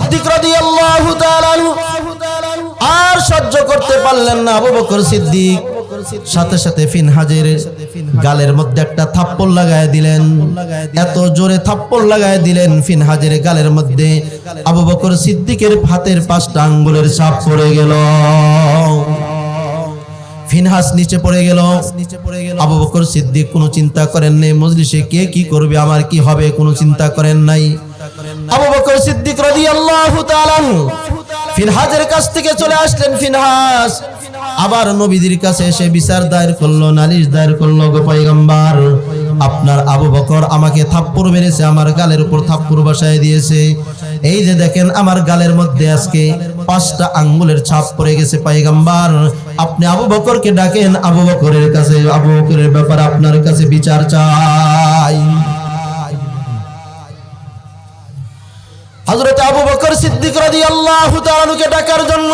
সিদ্দিক রাদিয়াল্লাহু তাআলা আর সহ্য করতে পারলেন না। আবু বকর সিদ্দিক সাথে সাথে ফিনহাজের গালের মধ্যে একটা থাপ্পড় লাগায় দিলেন। এত জোরে থাপ্পড় লাগায় দিলেন ফিনহাজের গালের মধ্যে আবু বকর সিদ্দিকের হাতের 5টা আঙ্গুলের ছাপ পড়ে গেল। ফিনহাস নিচে পড়ে গেল। আবু বকর সিদ্দিক কোনো চিন্তা করেন নাই, মজলিসে কে কি করবে, আমার কি হবে, কোনো চিন্তা করেন নাই। আবু বকর সিদ্দিক রাদিয়াল্লাহু তাআলা ফিনহাজের কাছ থেকে চলে আসলেন। ফিনহাস আবার নবীদের কাছে এসে বিচার দায়ের করলো, নালিশ দায়ের করলো, গো পয়গম্বর, আপনার আবু বকর আমাকে থাপ্পড় মেরেছে, আমার গালের উপর থাপ্পড় বসায় দিয়েছে। এই যে দেখেন আমার গালের মধ্যে আজকে 5টা আঙ্গুলের ছাপ পড়ে গেছে। পয়গম্বর, আপনি আবু বকরকে ডাকেন, আবু বকরের কাছে, আবু বকরের ব্যাপারে আপনার কাছে বিচার চাই। হযরত আবু বকর সিদ্দিক রাদিয়াল্লাহু তাআলাকে ডাকার জন্য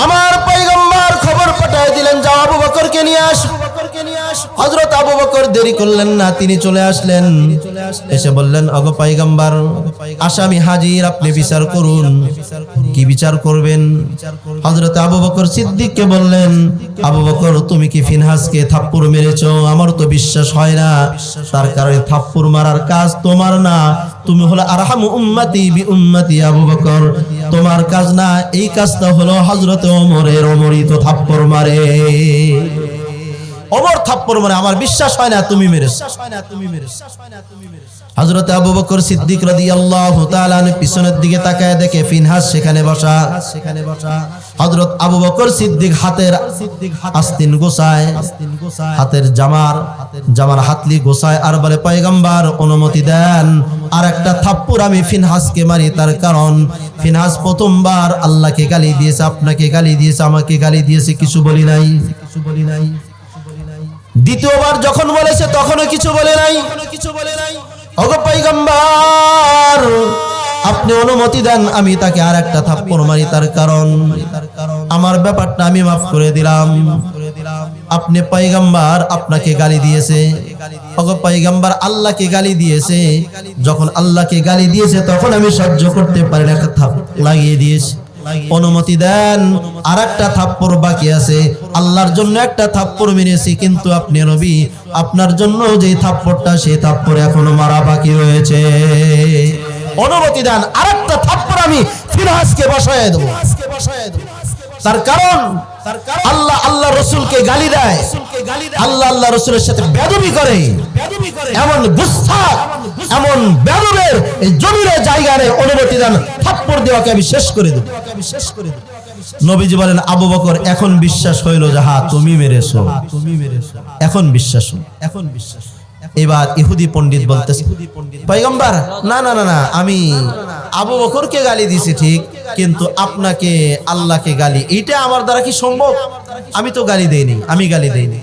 আমার পয়গম্বর খবর পাঠিয়ে দিলেন, যাও আবু বকরকে নিয়ে আসো। হযরত আবু বকর দেরি করলেন না, তিনি চলে আসলেন। এসে বললেন, ওগো পয়গম্বর, আসামি হাজির, আপনি বিচার করুন। কি বিচার করবেন? হযরত আবু বকর সিদ্দিককে বললেন, আবু বকর, তুমি কি ফিনহাসকে থাপ্পড় মেরেছো? আমার তো বিশ্বাস হয় না, তার কারণে থাপ্পড় মারার কাজ তোমার না, তুমি হলো আরহামু উম্মতি বি উম্মতি আবু বকর, তোমার কাজ না, এই কাজটা হলো হযরত ওমরের। ওমরই তো থাপ্পড় মারে, ওমর থাপ্পড় মারে, আমার বিশ্বাস হয় না তুমি মেরেছো। হযরত আবু বকর সিদ্দিক রাদিয়াল্লাহু তাআলা পিছনের দিকে তাকায় দেখে ফিনহাস সেখানে বসা। হযরত আবু বকর সিদ্দিক হাতের আস্তিন গোছায়, হাতের জামার হাতলি গোছায় আর বলে, পয়গম্বর অনুমতি দেন, আর একটা থাপ্পড় আমি ফিনহাসকে মারি। তার কারণ ফিনহাস প্রথমবার আল্লাহকে গালি দিয়েছে, আপনাকে গালি দিয়েছে, আমাকে গালি দিয়েছে, কিছু বলি নাই। দ্বিতীয়বার যখন বলেছে তখনও কিছু বলে নাই। ওগো পয়গম্বর, আপনি অনুমতি দেন, আমি তাকে আর একটা থাপ্পড় মারি। তার কারণ আমার ব্যাপারটা আমি মাফ করে দিলাম। আপনি পয়গম্বর, আপনাকে গালি দিয়েছে। ওগো পয়গম্বর, আল্লাহকে গালি দিয়েছে। যখন আল্লাহকে গালি দিয়েছে তখন আমি সহ্য করতে পারি না, একটা থাপ্পড় লাগিয়ে দিয়েছি। অনুমতি দেন, আর একটা থাপ্পড় বাকি আছে। আল্লাহর জন্য একটা থাপ্পড় মেরেছি, কিন্তু আপনি নবী, আপনার জন্য যে থাপ্পড়টা, সেই থাপ্পড় এখনো মারা বাকি রয়েছে। অনুমতি দেন, আর একটা থাপ্পড় আমি ফিনহাসকে বসায় দেব। তার কারণ আল্লাহ রসুলকে গালি দেয়, আল্লাহ রসুলের সাথে বেয়াদবি করে, এমন গুস্তাখ, এমন বেয়াদবের এই জমিনের জায়গা নেই। অনুমতি দেন, থাপ্পড় দেওয়াকে আমি শেষ করে দেব। নবীজি বলেন, আবু বকর, এখন বিশ্বাস হইল যে হ্যাঁ তুমি মেরেছো, এখন বিশ্বাস হল, এখন বিশ্বাস। এবার ইহুদি পণ্ডিত বলতেছে, পয়গম্বর, না না না না, আমি আবু বকরকে গালি দিছি ঠিক, কিন্তু আপনাকে, আল্লাহকে গালি, এইটা আমার দ্বারা কি সম্ভব? আমি তো গালি দেইনি, আমি গালি দেইনি।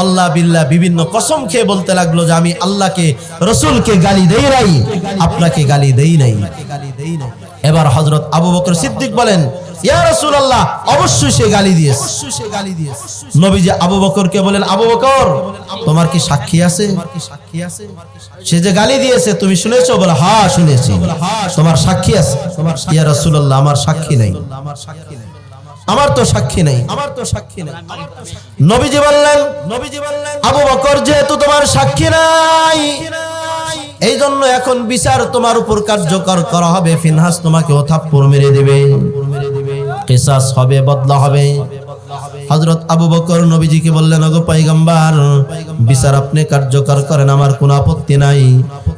আল্লাহ বিল্লাহ বিভিন্ন কসম খেয়ে বলতে লাগলো যে আমি আল্লাহকে, রসুলকে গালি দেই নাই, আপনাকে গালি দেই নাই। এবার হযরত আবু বকর সিদ্দিক বলেন, ইয়া রাসূলুল্লাহ, অবশ্যই সে গালি দিয়েছে। নবীজি আবু বকরকে বলেন, আবু বকর, তোমার কি সাক্ষী আছে? সে যে গালি দিয়েছে তুমি শুনেছো? বলে, হ্যাঁ শুনেছি। তোমার সাক্ষী আছে? ইয়া রাসূলুল্লাহ, আমার সাক্ষী নাই, আমার তো সাক্ষী নাই। নবীজি বললেন, আবু বকর, যেহেতু তোমার সাক্ষী নাই, এই জন্য এখন বিচার তোমার উপর কার্যকর করা হবে। ফিনহাস তোমাকেও থাপ্পড় মেরে দেবে, কিসাস হবে, বদলা হবে। হযরত আবু বকর নবীজিকে বললেন, ওগো পয়গম্বর, বিচার আপনি কার্যকর করেন, আমার কোনো আপত্তি নাই,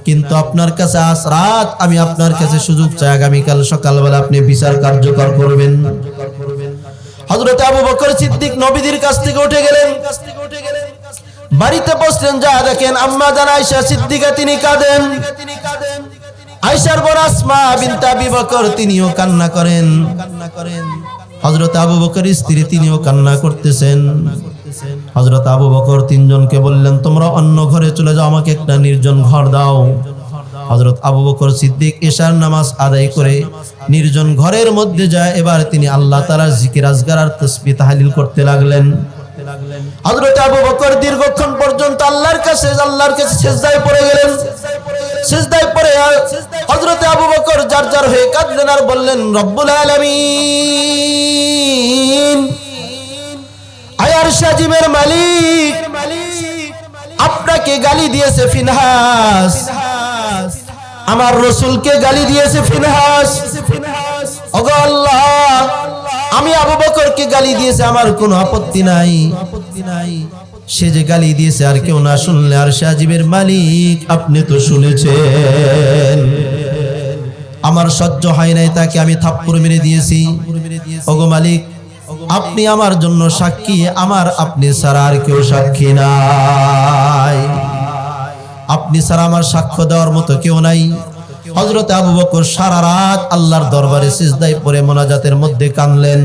কিন্তু আপনার কাছে আজ রাত আমি আপনার কাছে সুযোগ চাই, আগামীকাল সকালবেলা আপনি বিচার কার্যকর করবেন। হযরত আবু বকর সিদ্দিক নবীজির কাছ থেকে উঠে গেলেন, বাড়িতে বসলেন। যা দেখেন আম্মা জান আয়েশা সিদ্দিকা তিনি কাঁদেন। আয়েশার বোন আসমা বিনতে আবি বকর তিনিও কান্না করেন। হযরত আবু বকরের স্ত্রী তিনিও কান্না করতেছেন। হযরত আবু বকর তিনজনকে বললেন, তোমরা অন্য ঘরে চলে যাও, আমাকে একটা নির্জন ঘর দাও। হযরত আবু বকর সিদ্দিক ইশার নামাজ আদায় করে নির্জন ঘরের মধ্যে যায়। এবার তিনি আল্লাহ তাআলার জিকির আজকার আর তাসবিহ তাহলিল করতে লাগলেন। হযরত আবু বকর দীর্ঘক্ষণ পর্যন্ত আল্লাহর কাছে সিজদায় পড়ে গেলেন। সিজদায় পড়ে হযরত আবু বকর যার হয়ে কাঁদলেন আর বললেন, রব্বুল আলামিন, আয়ার সাজিমের মালিক আপনাকে গালি দিয়েছে ফিনহাস, আমার রাসূলকে গালি দিয়েছে ফিনহাস। ওগো আল্লাহ, আমি আবু বকরকে গালি দিয়েছে, আমার কোনো আপত্তি নাই। সে যে গালি দিয়েছে আর কেউ না শুনলে, আর সাজিবের মালিক আপনি তো শুনেছেন। আমার সহ্য হয় নাই, তাকে আমি থাপ্পড় মেরে দিয়েছি। ওগো মালিক, আপনি আমার জন্য সাক্ষী, আমার আপনি ছাড়া আর কেউ সাক্ষী নাই, আপনি ছাড়া আমার সাক্ষ্য দেওয়ার মতো কেউ নাই। হযরত আবু বকর সারা রাত আল্লাহর দরবারে সিজদায় পড়ে মোনাজাতের মধ্যে কাঁদলেন।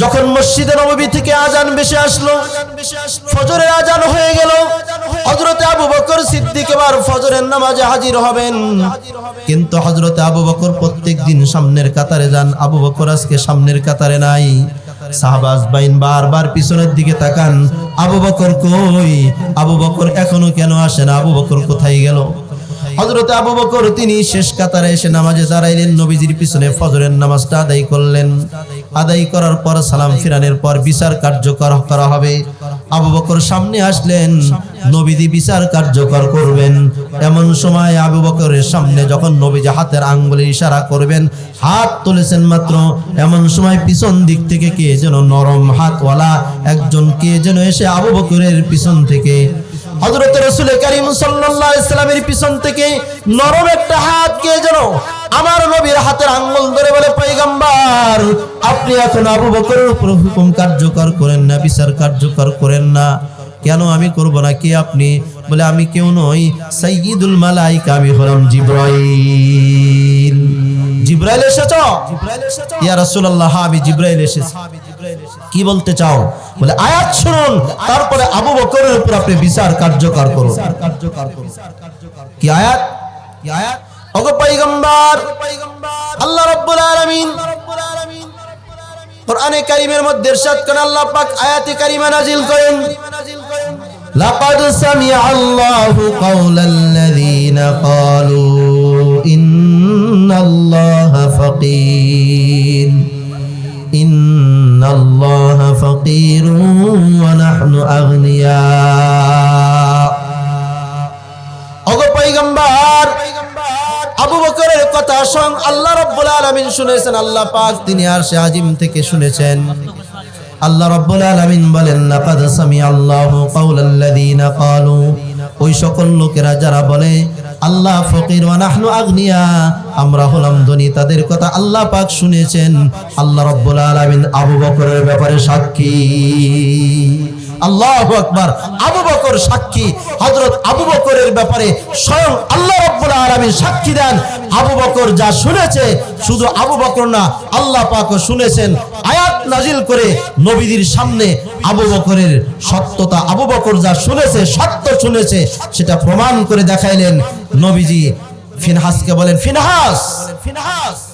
যখন মসজিদে নববী থেকে আজান ভেসে আসলো, ফজরের আজান হয়ে গেল, হযরত আবু বকর সিদ্দিক এবার ফজরের নামাজে হাজির হবেন। কিন্তু হযরত আবু বকর প্রত্যেকদিন সামনের কাতারে যান, আবু বকর আজকে সামনের কাতারে নাই। সাহাবা আজমাইন বারবার পিছনের দিকে তাকান, আবু বকর কই, আবু বকর এখনো কেন আসে না, আবু বকর কোথায় গেল? হযরত আবু বকর তিনি শেষ কাতারে এসে নামাজে দাঁড়াইলেন, নবীজির পিছনে ফজরের নামাজটা আদায় করলেন। আদায় করার পর সালাম ফিরানোর পর বিচার কার্যকর করা হবে। আবু বকর সামনে আসলেন, নবীজি বিচার কার্যকর করবেন। এমন সময় আবু বকরের সামনে যখন নবীজি হাতের আঙ্গুলে ইশারা করবেন, হাত তুলেছেন মাত্র, এমন সময় পিছন দিক থেকে কে যেন নরম হাতওয়ালা একজন কে যেন এসে আবু বকরের পিছন থেকে, হযরত রাসূল কারীম সাল্লাল্লাহু আলাইহি সাল্লামের পিছন থেকে নরম একটা হাত কে যেন আমার নবীর হাতের আঙ্গুল ধরে বলে, পয়গম্বর, আপনি এখন আবু বকরের উপর হুকুম কার্যকর করেন না, বিচার কার্যকর করেন না। কেন আমি করব না? কে আপনি? বলে, আমি কেউ নই, সাইয়্যিদুল মালায়েকা, আমি হলাম জিবরাইল। জিবরাইল এসেছো? ইয়া রাসূলুল্লাহ, আমি জিবরাইল এসেছি। কি বলতে চাও? বলে, আয়াত শুনুন, তারপরে আবু বকরের উপর আপনি বিচার কার্যকর করুন। কি আয়াত? কি আয়াত? ওগো পয়গম্বর, আল্লাহ রাব্বুল আলামিন কোরআনে কারীমের মধ্যে ইরশাদ করেন, আল্লাহ পাক আয়াতে কারীমা নাযিল করেন, লাকাদ সামিআল্লাহু কাওলাল্লাযীনা ক্বালু ইন্নাল্লাহা ফাকীর, ইন্নাল্লাহা ফাকীরুন ওয়া নাহনু আগনিয়া। ওগো পয়গম্বর, আবু বকরের কথা স্বয়ং আল্লাহ রাব্বুল আলামিন শুনেছেন, আল্লাহ পাক তিনি আরশে আজিম থেকে শুনেছেন। আল্লাহ রাব্বুল আলামিন বলেন, লাকাদ সামিআল্লাহু কাওলাল্লাযীনা ক্বালু, ওই সকল লোকেরা যারা বলে আল্লাহ ফকির ওয়া নাহনু আগনিয়া, আমরা হলাম ধনী, তাদের কথা আল্লাহ পাক শুনেছেন। আল্লাহ রাব্বুল আলামিন আবু বকরের ব্যাপারে সাক্ষী। আল্লাহু আকবার, আবু বকর সাক্ষী। হযরত আবু বকরের ব্যাপারে স্বয়ং আল্লাহ রাব্বুল আলামিন সাক্ষী দেন। আবু বকর যা শুনেছে, শুধু আবু বকর না, আল্লাহ পাকও শুনেছেন। আয়াত নাজিল করে নবীদের সামনে আবু বকরের সত্যতা, আবু বকর যা শুনেছে, সত্য শুনেছে, সেটা প্রমাণ করে দেখাইলেন। নবীজি ফিনহাসকে বলেন, ফিনহাস,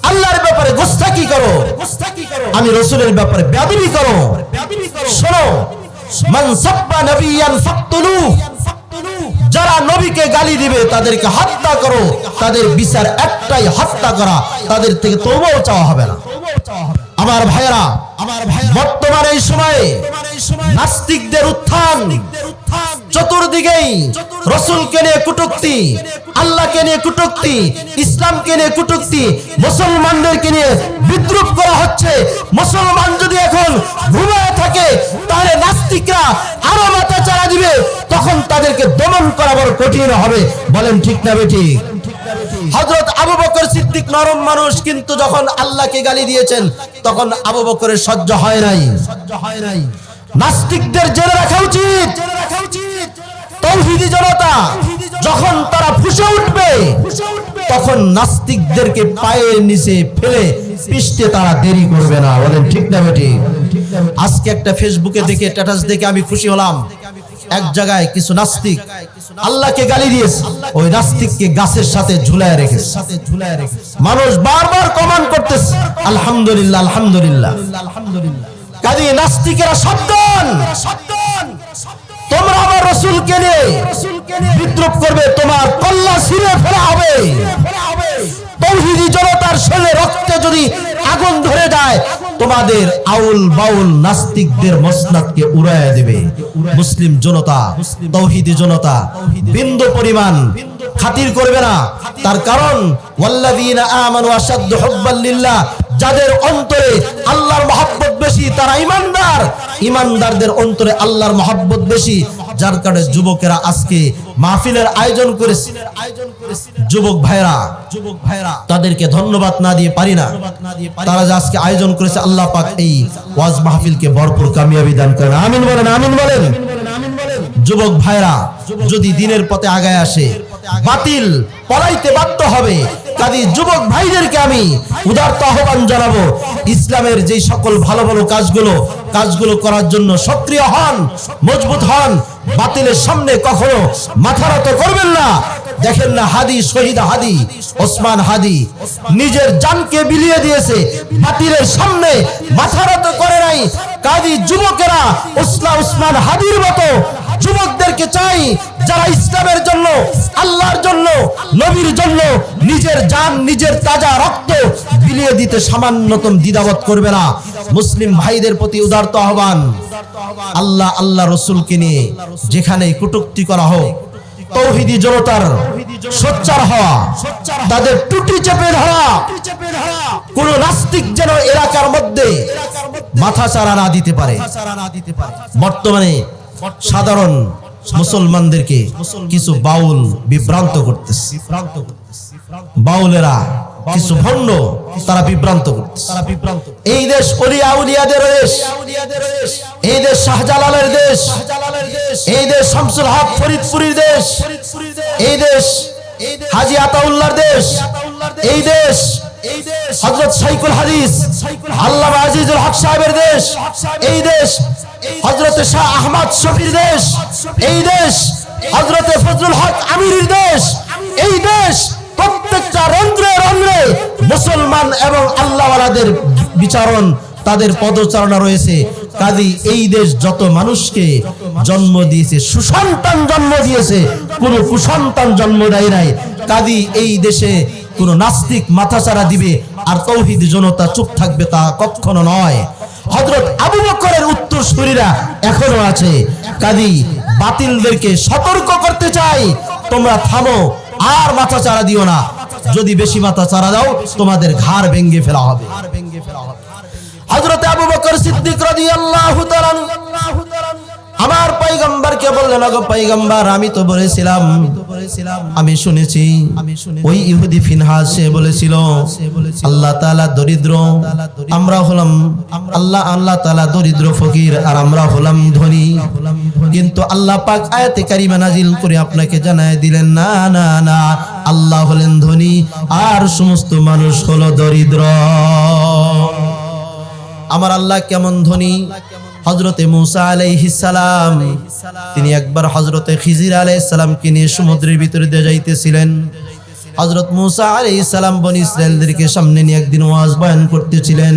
আল্লাহর ব্যাপারে গোস্তাকি করো, আমি রাসূলের ব্যাপারে বেয়াদবি করো। শোনো, মান সাব্বা নবিয়ান ফাকতুলু, যারা নবীকে গালি দিবে তাদেরকে হত্যা করো। তাদের বিচার একটাই, হত্যা করা। তাদের থেকে তওবাও চাওয়া হবে না। আমার ভাইয়েরা, বর্তমানে এই সময়ে নাস্তিকদের উত্থান, চতুর্দিকেই রাসূলকে নিয়ে কটূক্তি, আল্লাহকে নিয়ে কটূক্তি, ইসলামকে নিয়ে কটূক্তি, মুসলমানদেরকে নিয়ে বিদ্রূপ করা হচ্ছে। মুসলমান যদি এখন ঘুমায় থাকে, তাহলে নাস্তিকরা আরো মাথা চাড়া দিবে, তখন তাদেরকে দমন করা বড় কঠিন হবে। বলেন ঠিক না বেঠিক? হযরত আবু বকর সিদ্দিক নরম মানুষ, কিন্তু যখন আল্লাহকে গালি দিয়েছেন তখন আবু বকরের সহ্য হয় নাই। নাস্তিকদের জেনে রাখা উচিত, তৌহিদি জনতা যখন তারা ফুঁসে উঠবে, তখন নাস্তিকদেরকে পায়ের নিচে ফেলে পিষতে তারা দেরি করবে না। বলেন ঠিক না বেঠিক? আজকে একটা ফেসবুকে দেখে, স্ট্যাটাস দেখে আমি খুশি হলাম। এক জায়গায় কিছু নাস্তিক আল্লাহকে গালি দিয়েছে, ওই নাস্তিককে গাছের সাথে ঝুলায় রেখেছে। মানুষ বারবার কমেন্ট করতেছে, আলহামদুলিল্লাহ, আলহামদুলিল্লাহ। কাজে নাস্তিকেরা সাবধান, তোমরা আমার রাসূলকে নিয়ে বিদ্রূপ করবে, তোমার কল্লা ছিঁড়ে ফেলা হবে। রক্তে যদি আগুন ধরে যায় তোমাদের আউল বাউল নাস্তিকদের মসনদকে উড়াইয়া দেবে। মুসলিম জনতা, তৌহিদি জনতা বিন্দু পরিমাণ খাতির করবে না। তার কারণ ওয়াল্লাযীনা আমানু আশাদ্দু হুব্বান লিল্লাহ, যাদের অন্তরে আল্লাহর মহব্বত বেশি তারা ঈমানদার। ঈমানদারদের অন্তরে আল্লাহর মহব্বত বেশি, যার কারণে যুবকেরা আজকে মাহফিলের আয়োজন করেছে। যুবক ভাইরা তাদেরকে ধন্যবাদ না দিয়ে পারি না। তারা যে আজকে আয়োজন করেছে, আল্লাহ পাক এই ওয়াজ মাহফিলকে ভরপুর কামিয়াবি দান করেন। আমিন বলেন, আমিন বলেন। যুবক ভাইরা যদি দিনের পথে আগায় আসে, বাতিল পলাইতে বাধ্য হবে। কাজী যুবক ভাইদেরকে আমি উদারত আহ্বান জানাবো, ইসলামের যে সকল ভালো ভালো কাজগুলো করার জন্য সক্রিয় হন, মজবুত হন। বাতিলের সামনে কখনো মাথা নত করবেন না। দেখেন না, হাদি শহীদ হাদি ওসমান হাদি নিজের জানকে বিলিয়ে দিয়েছে, বাতিলের সামনে মাথা নত করে নাই। কাজী যুবকেরা ওসমান হাদির মতো যুবকদেরকে চাই, যারা ইসলামের জন্য, আল্লাহর জন্য, নবীর জন্য নিজের জান, নিজের তাজা রক্ত বিলিয়ে দিতে সামান্যতম দ্বিধাবোধ করবে না। মুসলিম ভাইদের প্রতি উদারত আহ্বান, আল্লাহ রসুলকে নিয়ে যেখানে কটূক্তি করা হোক, তৌহিদি জনতার সোচ্চার হওয়া, তাদের টুটি চেপে ধরা। কোন নাস্তিক যেন এলাকার মধ্যে মাথা চারা না দিতে পারে। বর্তমানে সাধারণ মুসলমানদেরকে কিছু বাউল বিভ্রান্ত করতেছে। বাউলেরা কিছু ভণ্ড, তারা বিভ্রান্ত করতেছে। এই দেশ ওলিয়া উলিয়াদের দেশ, এই দেশ শাহজালালের দেশ, এই দেশ শামসুল হক ফরিদপুরীর দেশ, এই দেশ হাজী আতাউল্লাহর দেশ, এই দেশ হযরত শাইখুল হাদিস আল্লামা আজিজুল হক সাহেবের দেশ, এই দেশ হযরত শাহ আহমদ শফির দেশ, এই দেশ হযরত ফজলুল হক আমিরের দেশ। এই দেশ প্রত্যেকটা রন্ধ্রে রন্ধ্রে মুসলমান এবং আল্লাহওয়ালাদের বিচারণ, তাদের পদচারণা রয়েছে। কাজী এই দেশ যত মানুষকে জন্ম দিয়েছে, সুসন্তান জন্ম দিয়েছে, কোনো কুসন্তান জন্ম দেয় নাই। কাজী এই দেশে কোন নাস্তিক মাথাচাড়া দিবে আর তৌহিদি জনতা চুপ থাকবে, তা কখনো নয়। হযরত আবু বকরের উত্তরসূরিরা এখনো আছে। কাজী বাতিলদেরকে সতর্ক করতে চাই, তোমরা থামো, আর মাথা চারা দিও না। যদি বেশি মাথা চারা দাও তোমাদের ঘাড় ভেঙে ফেলা হবে। হযরত আবু বকর সিদ্দিক রাদিয়াল্লাহু তাআলা আমার পয়গম্বরকে বললেন, ওগো পয়গম্বর, আমি তো বলেছিলাম, আমি শুনেছি ওই ইহুদি ফিনহাস সে বলেছিল আল্লাহ তাআলা দরিদ্র, আমরা হলাম আল্লাহ তাআলা দরিদ্র ফকির আর আমরা হলাম ধনী। কিন্তু আল্লাহ পাক আয়াতে কারিমা নাজিল করে আপনাকে জানায় দিলেন, না না না, আল্লাহ হলেন ধনী আর সমস্ত মানুষ হলো দরিদ্র। আমার আল্লাহ কেমন ধনী? হযরতে মুসা আলাইহিস সালাম তিনি একবার হযরতে খিজির আলাইহিস সালামকে নিয়ে সমুদ্রের ভিতরে দিয়ে যাইতেছিলেন। হযরত মুসা আলাইহিস সালাম বনি ইসরাইলদেরকে সামনে নিয়ে একদিন ওয়াজ বয়ান করতেছিলেন।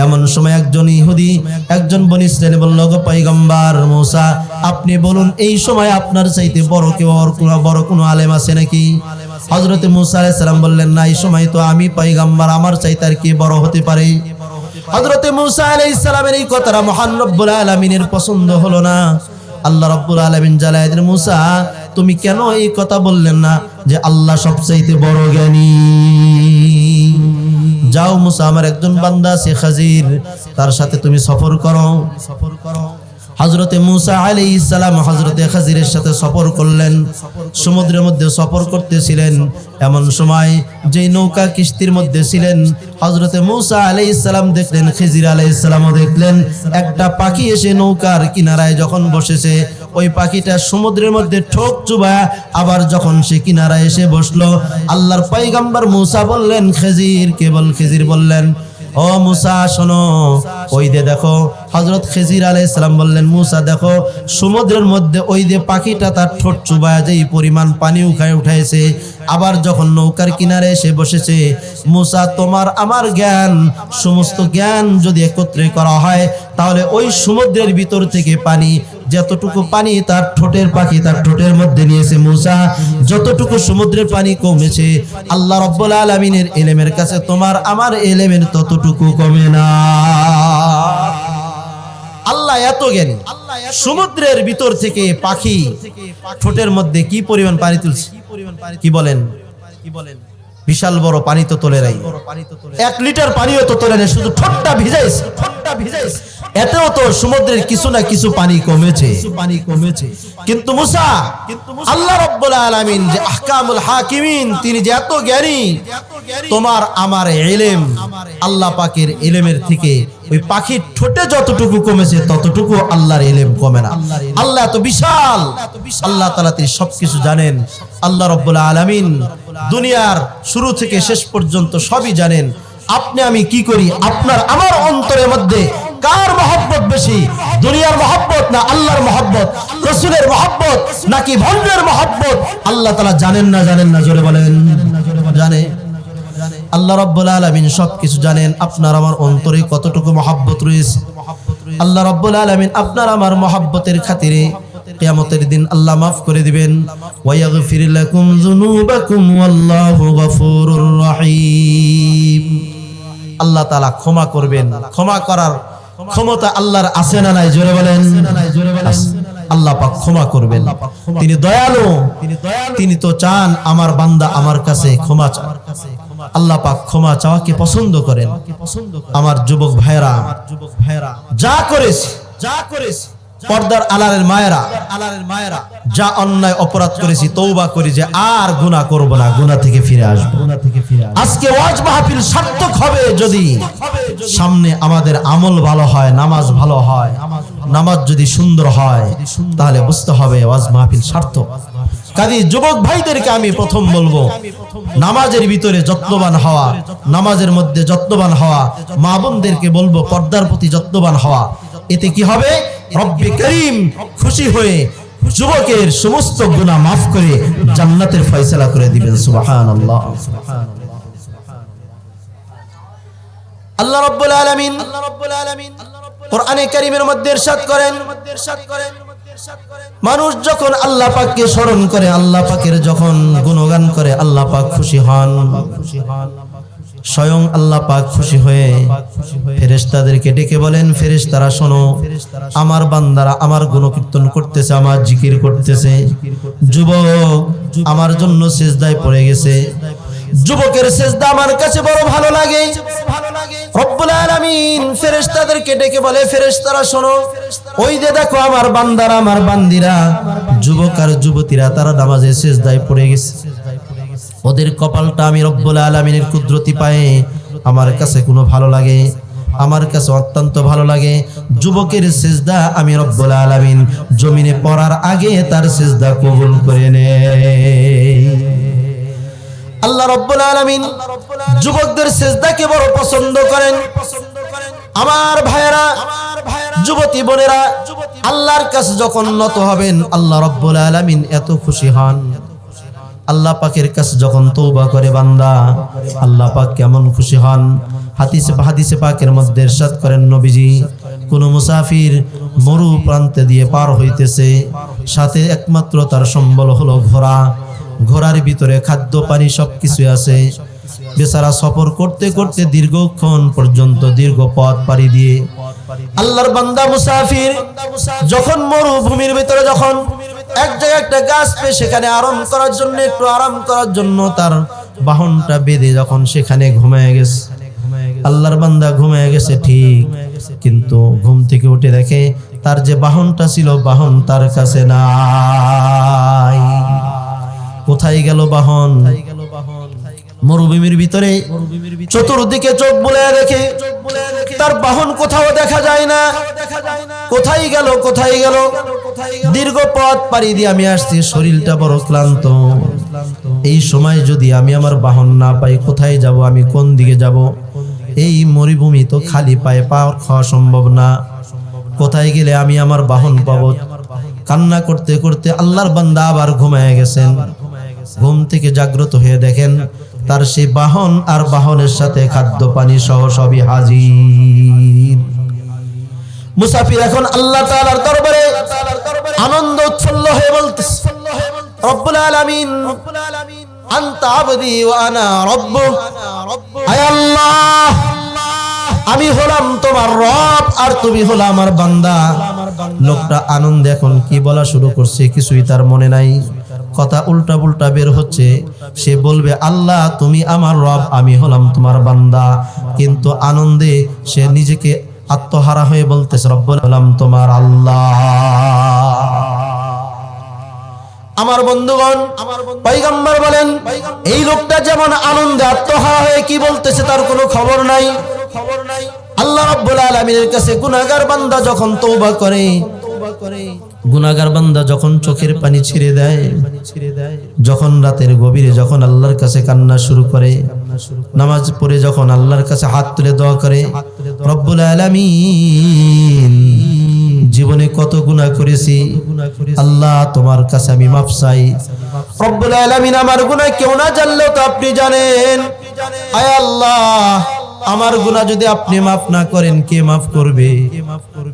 এমন সময় একজন ইহুদি, একজন বনি ইসরাইল বলল, গো পয়গম্বর মুসা, আপনি বলুন এই সময় আপনার চাইতে বড় কেউ আর বড় কোনো আলেম আছে নাকি? হযরতে মুসা আলাইহিস সালাম বললেন, না, এই সময় তো আমি পয়গম্বর, আমার চাইতে আর কি বড় হতে পারে? হযরতে মুসা আলাইহিস সালামের এই কথাটা মহান রব্বুল আলামিনের পছন্দ হলো না। আল্লাহ রব্বুল আলামিন জানায় দিলেন, মুসা তুমি কেন এই কথা বললেন না যে আল্লাহ সবচাইতে বড় জ্ঞানী? যাও মুসা, আমার একজন বান্দা আছে খাজির, তার সাথে তুমি সফর করো। হযরতে মুসা আলাইহিস সালাম হযরতে খাজিরের সাথে সফর করলেন। সমুদ্রের মধ্যে সফর করতেছিলেন। এমন সময় যে নৌকা কিস্তির মধ্যে ছিলেন, হযরতে মুসা আলাইহিস সালাম দেখলেন, খিজির আলাইহিস সালামও দেখলেন, একটা পাখি এসে নৌকার কিনারায় যখন বসেছে, ওই পাখিটা সমুদ্রের মধ্যে ঠোক চুবায় আবার যখন সে কিনারায় এসে বসলো, আল্লাহর পয়গম্বর মুসা বললেন, খিজির বললেন, ও মুসা শোনো, ওই যে দেখো। হযরত খিজির আলাইহিস সালাম বললেন, মুসা দেখো, সমুদ্রের মধ্যে ওই যে পাখিটা তার ঠোঁট চুবায় যেই পরিমাণ পানি উঠাইছে, আবার যখন নৌকার কিনারে এসে বসেছে। মুসা, তোমার আমার জ্ঞান, সমস্ত জ্ঞান যদি একত্রে করা হয় তাহলে ওই সমুদ্রের ভিতর থেকে পানি যতটুকু পানি তার ঠোঁটের পাখি তার ঠোঁটের মধ্যে নিয়েছে মূসা, যতটুকু সমুদ্রের পানি কমেছে আল্লাহ রাব্বুল আলামিনের ইলমের কাছে তোমার আমার ইলমের ততটুকু কমে না। আল্লাহ এত জ্ঞানী, সমুদ্রের ভিতর থেকে পাখি ঠোঁটের মধ্যে কি পরিমাণ পানি তুলছে, কি বলেন, বিশাল বড় পানি তো তোলে নাই, 1 লিটার পানিও তো তোলে নাই, শুধু ঠোঁটটা ভিজাইছে। এতেও তো সমুদ্রের কিছু না কিছু পানি কমেছে। কিন্তু মুসা, আল্লাহ রাব্বুল আলামিন যে আহকামুল হাকিমিন, তিনি যে এত জ্ঞানী, তোমার আমার ইলম আল্লাহ পাকের ইলমের থেকে ওই পাখির ঠোঁটে যতটুকু কমেছে ততটুকু আল্লাহর ইলম কমে না। আল্লাহ এত বিশাল, আল্লাহ তাআলা তিনি সবকিছু জানেন। আল্লাহ রাব্বুল আলামিন দুনিয়ার শুরু থেকে শেষ পর্যন্ত সবই জানেন। আপনি আমি কি করি, আপনার আমার অন্তরের মধ্যে কার মহব্বত বেশি, দুনিয়ার মহব্বত না আল্লাহর মহব্বত, রাসূলের মহব্বত নাকি ভণ্ডের মহব্বত, আল্লাহ তাআলা জানেন না জোরে বলেন জানে। আল্লাহ রাব্বুল আলামিন সবকিছু জানেন। আপনার আমার অন্তরে কতটুকু মহব্বত রয়েছে আল্লাহ রাব্বুল আলামিন আপনার আমার মহব্বতের খাতিরে কিয়ামতের দিন আল্লাহ মাফ করে দিবেন। ওয়া ইয়াগফির লাকুম যুনুবাকুম ওয়াল্লাহু গফুরুর রহিম। আল্লাহ তাআলা ক্ষমা করবেন, ক্ষমা করার ক্ষমতা আল্লাহর আছে না নাই জোরে বলেন। আল্লাহ পাক ক্ষমা করবেন, তিনি দয়ালু, তিনি তো চান আমার বান্দা আমার কাছে ক্ষমা চায়। আল্লাহ পাক ক্ষমা চাওয়াকে পছন্দ করেন। আমার যুবক ভাইরা যা করেছে পর্দার আলারের মায়েরা যা অন্যায় অপরাধ করেছি তওবা করি যে আর গুনাহ করব না, গুনাহ থেকে ফিরে আসব। আজকে ওয়াজ মাহফিল সার্থক হবে যদি সামনে আমাদের আমল ভালো হয়, নামাজ ভালো হয়। নামাজ যদি সুন্দর হয় তাহলে বুঝতে হবে ওয়াজ মাহফিল সার্থক। কাজী যুবক ভাইদেরকে আমি প্রথম বলবো, নামাজের ভিতরে যত্নবান হওয়া, নামাজের মধ্যে যত্নবান হওয়া। মা বোনদেরকে বলবো পর্দার প্রতি যত্নবান হওয়া। এতে কি হবে, রব্বে করিম খুশি হয়ে যুবকের সমস্ত গুনাহ মাফ করে জান্নাতের ফয়সালা করে দিবেন। সুবহানাল্লাহ। আল্লাহ রাব্বুল আলামিন কোরআনে কারীমের মধ্যে ইরশাদ করেন, মানুষ যখন আল্লাহ পাককে স্মরণ করে, আল্লাহ পাকের যখন গুণগান করে, আল্লাহ পাক খুশি হন। স্বয়ং আল্লাহ পাক খুশি হয়ে ফেরেশতাদেরকে ডেকে বলেন, ফেরেশতারা শোনো, আমার বান্দারা আমার গুণকীর্তন করতেছে, আমার জিকির করতেছে। যুবক আমার জন্য সিজদায় পড়ে গেছে, যুবকের সিজদা আমার কাছে বড় ভালো লাগে। রব্বুল আলামিন ফেরেশতাদেরকে ডেকে বলে, ফেরেশতারা শোনো, ওই যে দেখো আমার বান্দারা আমার বান্দিরা, যুবক আর যুবতীরা তারা নামাজে সিজদায় পড়ে গেছে। ওদের কপালটা আমি রব্বুল আলামিনের কুদরতি পায়ে আমার কাছে কোনো ভালো লাগে, আমার কাছে অত্যন্ত ভালো লাগে। যুবকের সিজদা আমি রব্বুল আলামিন জমিনে পড়ার আগে তার সিজদা কবুল করে নেয়। আল্লাহ রাব্বুল আলামিন যুবকদের সিজদাকে বড় পছন্দ করেন। আমার ভাইয়েরা, যুবতী বোনেরা, আল্লাহর কাছে যখন নত হবেন আল্লাহ রাব্বুল আলামিন এত খুশি হন। আল্লাহ পাকের কাছে যখন তওবা করে বান্দা, আল্লাহ পাক কেমন খুশি হন। হাদিসে পাকের মধ্যে ইরশাদ করেন নবীজি, কোন মুসাফির মরু প্রান্তে দিয়ে পার হইতেছে, সাথে একমাত্র তার সম্বল হলো ঘোড়া, ঘোড়ার ভিতরে খাদ্য পানি সবকিছু আছে। বেচারা সফর করতে করতে দীর্ঘক্ষণ পর্যন্ত দীর্ঘ পথ পাড়ি দিয়ে আল্লাহর বান্দা মুসাফির যখন মরুভূমির ভিতরে যখন এক জায়গায় একটা গাছ পেয়ে সেখানে আরাম করার জন্য, একটু আরাম করার জন্য তার বাহনটা বেঁধে যখন সেখানে ঘুমিয়ে গেছে, আল্লাহর বান্দা ঘুমিয়ে গেছে ঠিক, কিন্তু ঘুম থেকে উঠে দেখে তার যে বাহনটা ছিল বাহন তার কাছে নাই। কোথায় গেল বাহন? মরুভূমির ভিতরে চতুর্দিকে চোখ বুলিয়ে দেখে তার বাহন কোথাও দেখা যায় না। কোথায় গেল, কোথায় গেল? দীর্ঘ পথ পাড়ি দিয়ে আমি আসছি, শরীরটা বড় ক্লান্ত। এই সময় যদি আমি আমার বাহন না পাই কোথায় যাব, আমি কোন দিকে যাব? এই মরুভূমি তো খালি পায়ে পার খাওয়া সম্ভব না। কোথায় গেলে আমি আমার বাহন পাবো? কান্না করতে করতে আল্লাহর বান্দা আবার ঘুমিয়ে গেছেন। ঘুম থেকে জাগ্রত হয়ে দেখেন তার সেই বাহন আর বাহনের সাথে খাদ্য পানি সহ সবই হাজির। মুসাফির এখন আল্লাহ তাআলার দরবারে আনন্দ উচ্ছ্বল হয়ে বলতেছে, রব্বুল আলামিন আনতা আবদি ওয়া আনা রাব্বুক, আয় আল্লাহ আমি হলাম তোমার রব আর তুমি হলো আমার বান্দা। লোকটা আনন্দে এখন কি বলা শুরু করছে কিছুই তার মনে নাই, কথা উল্টা পুল্টা বের হচ্ছে। সে বলবে আল্লাহ তুমি আমার রব, আমি হলাম তোমার বান্দা, কিন্তু আনন্দে সে নিজেকে আত্মহারা হয়ে বলতেছে রব্বুল হলাম তোমার আল্লাহ। আমার বন্ধুগণ, পয়গম্বর বলেন এই লোকটা যেমন আনন্দে আত্মহারা হয়ে কি বলতেছে তার কোনো খবর নাই। আল্লাহ রাব্বুল আলামিনের কাছে গুনাহগার বান্দা যখন তওবা করে, গুনাহগার বান্দা যখন চোখের পানি ছেড়ে দেয়, যখন রাতের গভীরে যখন আল্লাহর কাছে কান্না শুরু করে, নামাজ পড়ে যখন আল্লাহর কাছে হাত তুলে দোয়া করে, রব্বুল আলামিন জীবনে কত গুনাহ করেছি আল্লাহ তোমার কাছে আমি মাফ চাই। রব্বুল আলামিন আমার গুনাহ কেউ না জানলেও তো আপনি জানেন। আয় আল্লাহ আমার গুনাহ যদি আপনি মাফ না করেন কে মাফ করবে?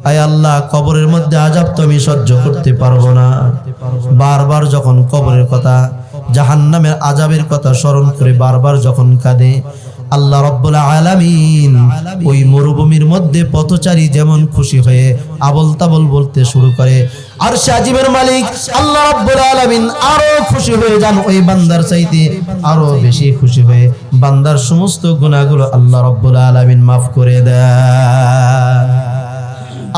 আয় আল্লাহ কবরের মধ্যে আযাব তো আমি সহ্য করতে পারবো না। বারবার যখন কবরের কথা, জাহান্নামের আযাবের কথা স্মরণ করে বারবার যখন কাঁদে, আল্লাহ রাব্বুল আলামিন ওই মরুভূমির মধ্যে পথচারী যেমন খুশি হয়ে আবল তাবল বলতে শুরু করে, আরশে আজিমের মালিক আল্লাহ রাব্বুল আলামিন আরো খুশি হয়ে যান, ওই বান্দার চাইতে আরো বেশি খুশি হয়ে বান্দার সমস্ত গুনাহগুলো আল্লাহ রাব্বুল আলামিন মাফ করে দেন।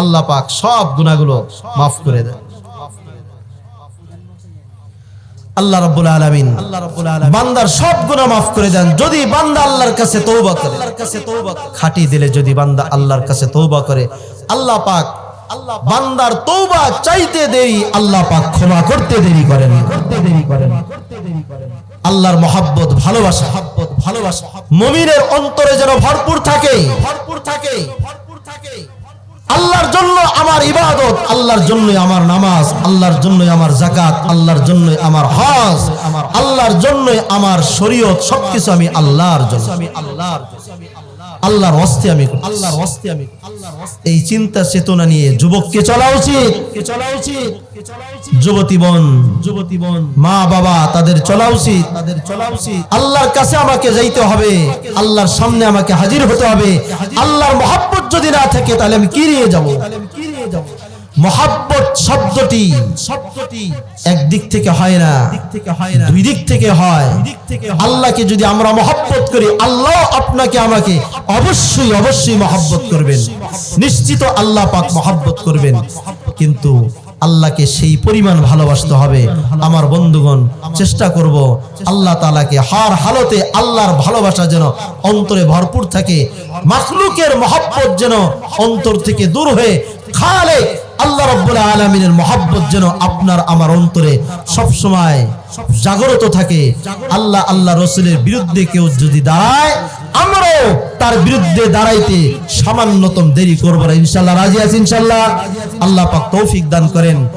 আল্লাহ পাক সব গুনাহগুলো মাফ করে দেন। আল্লাহ রাব্বুল আলামিন বান্দার সব গুনাহ মাফ করে দেন যদি বান্দা আল্লাহর কাছে তওবা করে। খাঁটি দিলে যদি বান্দা আল্লাহর কাছে তওবা করে, আল্লাহ পাক বান্দার তওবা চাইতে দেরি আল্লাহ পাক ক্ষমা করতে দেরি করেন। আল্লাহর মহব্বত ভালোবাসা মুমিনের অন্তরে যেন ভরপুর থাকে। আল্লাহর জন্য আমার ইবাদত, আল্লাহর জন্যই আমার নামাজ, আল্লাহর জন্যই আমার যাকাত, আল্লাহর জন্যই আমার হজ, আল্লাহর জন্যই আমার শরীয়ত, সবকিছু আমি আল্লাহর জন্য, আল্লাহর ওয়াস্তে আমি এই চিন্তা চেতনা নিয়ে যুবককে চলা উচিত। যুবতীগণ মা বাবা তাদের চলা উচিত। আল্লাহর কাছে আমাকে যাইতে হবে, আল্লাহর সামনে আমাকে হাজির হতে হবে। আল্লাহর মহব্বত যদি না থাকে তাহলে আমি কি নিয়ে যাব? মহব্বত শব্দটি একদিক থেকে হয় না, দুই দিক থেকে হয়। আল্লাহকে যদি আমরা মহব্বত করি, আল্লাহ আপনাকে আমাকে অবশ্যই অবশ্যই মহব্বত করবেন, নিশ্চিত আল্লাহ পাক মহব্বত করবেন। কিন্তু আল্লাহকে সেই পরিমাণ ভালোবাসতে হবে। আমার বন্ধুগণ, চেষ্টা করব আল্লাহ তাআলাকে হার হালতে আল্লাহর ভালোবাসা যেন অন্তরে ভরপুর থাকে, মাখলুকের মহব্বত যেন অন্তর থেকে দূর হয়ে খালেক আল্লাহ রাব্বুল আলামিনের মহব্বত যেন আপনার আমার অন্তরে সব সময় জাগ্রত থাকে। আল্লাহ আল্লাহ রাসূলের বিরুদ্ধে কেউ যদি দাঁড়ায়, আমরাও তার বিরুদ্ধে দাঁড়াইতে সামান্যতম দেরি করব না। ইনশাআল্লাহ রাজি আছি ইনশাআল্লাহ। আল্লাহ পাক তৌফিক দান করেন।